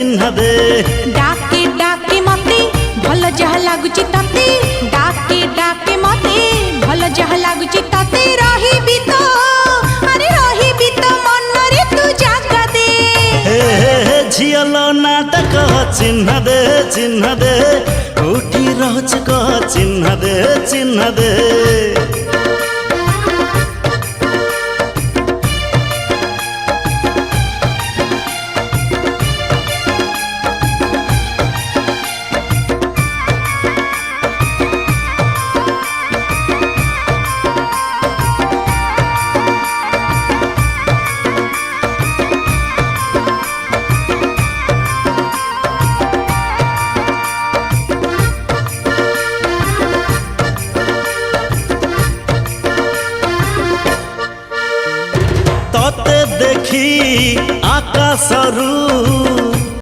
चिन्ह दे डाके डाके मते भल जह लागुची तते डाके डाके मते भल जह लागुची तते रहिबी तो अरे रहिबी तो मन रे तू जागा दे हे झियलो नाटक चिन्ह दे कोठी रहछ कह चिन्ह दे तते देखी आकाशरू